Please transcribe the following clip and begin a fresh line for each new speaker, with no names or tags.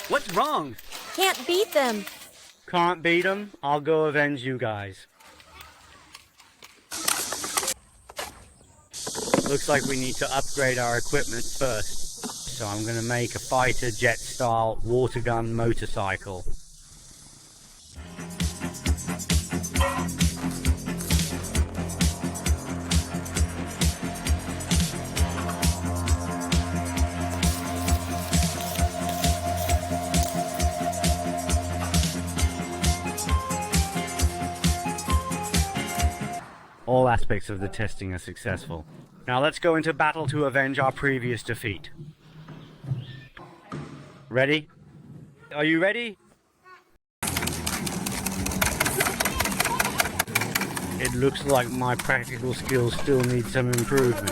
What's wrong?
Can't beat them.
Can't beat them? I'll go avenge you guys. Looks like we need to upgrade our equipment first. So I'm going to make a fighter jet style water gun motorcycle. All aspects of the testing are successful. Now let's go into battle to avenge our previous defeat. Ready? Are you ready? It looks like my practical skills still need some improvement.